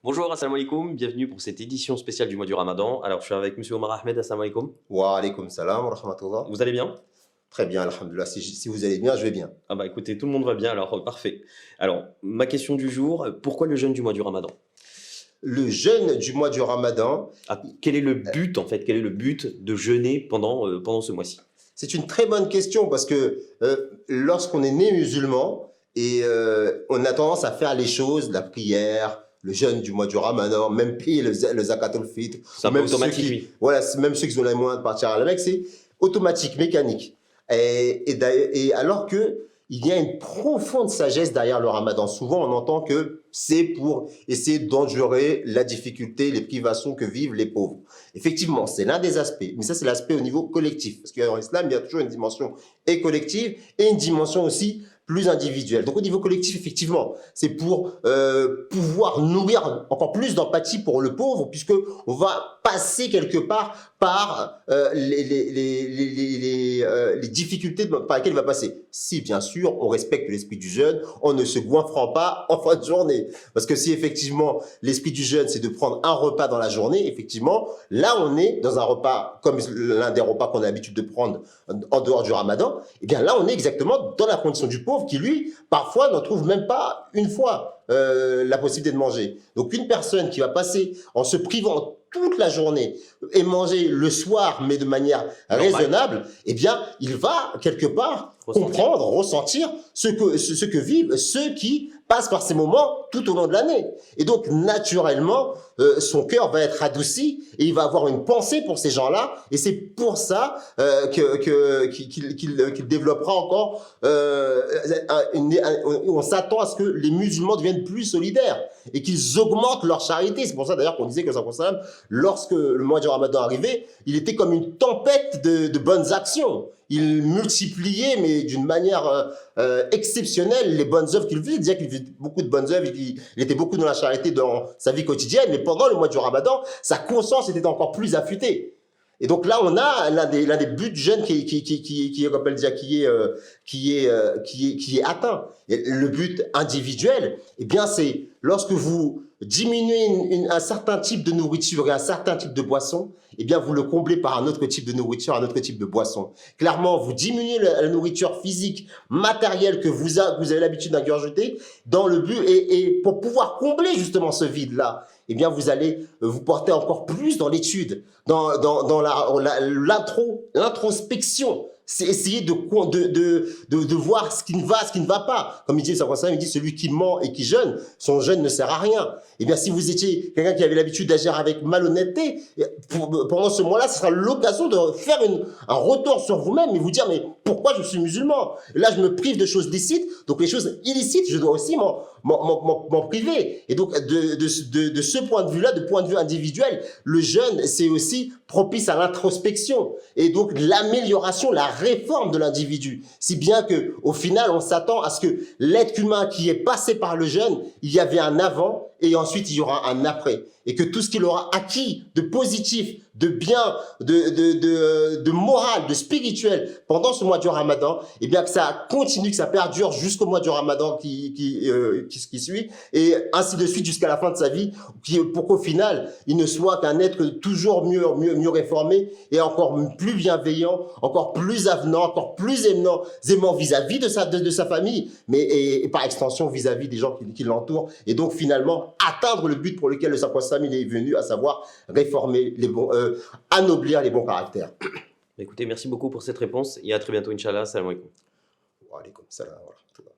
Bonjour, assalamu alaikum, bienvenue pour cette édition spéciale du mois du Ramadan. Alors, je suis avec Monsieur Omar Ahmed, assalamu alaikum. Wa alaykoum salam wa rahmatullah. Vous allez bien? Très bien, alhamdoulilah. Si vous allez bien, je vais bien. Ah bah écoutez, tout le monde va bien, alors parfait. Alors, ma question du jour, pourquoi le jeûne du mois du Ramadan? Le jeûne du mois du Ramadan, Quel est le but en fait? Quel est le but de jeûner pendant ce mois-ci? c'est une très bonne question parce que lorsqu'on est né musulman et on a tendance à faire les choses, la prière, le jeûne du mois du Ramadan, même payer le zakatul fitr, C'est un peu même ceux automatique, qui, oui. voilà, même ceux qui ont les moyens de partir à la Mecque, c'est automatique, mécanique. Et alors que il y a une profonde sagesse derrière le Ramadan. Souvent, on entend que c'est pour essayer d'endurer la difficulté, les privations que vivent les pauvres. Effectivement, c'est l'un des aspects, mais ça, c'est l'aspect au niveau collectif. Parce que dans l'islam, il y a toujours une dimension et collective et une dimension aussi plus individuelle. Donc, au niveau collectif, effectivement, c'est pour pouvoir nourrir encore plus d'empathie pour le pauvre, puisque on va passer quelque part par les difficultés par lesquelles il va passer. Si, bien sûr, on respecte l'esprit du jeûne, on ne se goinfrant pas en fin de journée. Parce que si, effectivement, l'esprit du jeûne, c'est de prendre un repas dans la journée, effectivement, là, on est dans un repas, comme l'un des repas qu'on a l'habitude de prendre en dehors du Ramadan, et bien là, on est exactement dans la condition du pauvre qui, lui, parfois, n'en trouve même pas une fois la possibilité de manger. Donc, une personne qui va passer en se privant toute la journée et manger le soir, mais de manière raisonnable, eh bien, il va quelque part comprendre, ressentir ce que vivent ceux qui passent par ces moments tout au long de l'année. Et donc, naturellement, son cœur va être adouci et il va avoir une pensée pour ces gens-là. Et c'est pour ça qu'il développera encore. On s'attend à ce que les musulmans deviennent plus solidaires et qu'ils augmentent leur charité. C'est pour ça d'ailleurs qu'on disait que lorsque le mois du Ramadan arrivait, il était comme une tempête de bonnes actions. Il multipliait, mais d'une manière exceptionnelle, les bonnes œuvres qu'il faisait. Il disait qu'il faisait beaucoup de bonnes œuvres, il était beaucoup dans la charité dans sa vie quotidienne, mais pendant le mois du Ramadan, sa conscience était encore plus affûtée. Et donc là, on a l'un des buts du jeûne qui est atteint. Et le but individuel, eh bien, c'est lorsque vous diminuez un certain type de nourriture et un certain type de boisson, eh bien, vous le comblez par un autre type de nourriture, un autre type de boisson. Clairement, vous diminuez la nourriture physique, matérielle que vous avez l'habitude d'ingurgiter dans le but et pour pouvoir combler justement ce vide-là, eh bien, vous allez vous porter encore plus dans l'étude, dans l'introspection. C'est essayer de voir ce qui ne va pas. Comme il dit, il dit, celui qui ment et qui jeûne, son jeûne ne sert à rien. Eh bien, si vous étiez quelqu'un qui avait l'habitude d'agir avec malhonnêteté, pendant ce mois-là, ce sera l'occasion de faire un retour sur vous-même et vous dire, mais pourquoi je suis musulman? Et là, je me prive de choses licites, donc les choses illicites, je dois aussi m'en priver. Et donc, de ce point de vue-là, de point de vue individuel, le jeûne, c'est aussi propice à l'introspection et donc l'amélioration, la réforme de l'individu. Si bien que, au final, on s'attend à ce que l'être humain qui est passé par le jeûne, il y avait un avant et ensuite il y aura un après. Et que tout ce qu'il aura acquis de positif, de bien, de moral, de spirituel pendant ce mois du Ramadan, eh bien que ça continue, que ça perdure jusqu'au mois du Ramadan qui suit, et ainsi de suite jusqu'à la fin de sa vie, pour qu'au final, il ne soit qu'un être toujours mieux réformé et encore plus bienveillant, encore plus avenant, encore plus aimant vis-à-vis de sa famille, mais et par extension vis-à-vis des gens qui l'entourent, et donc finalement atteindre le but pour lequel le Saint-Prophète est venu, à savoir réformer anoblir les bons caractères. Écoutez, merci beaucoup pour cette réponse et à très bientôt, Inch'Allah. Salam alaikum. Wa alaykoum salam wa rahmatullah.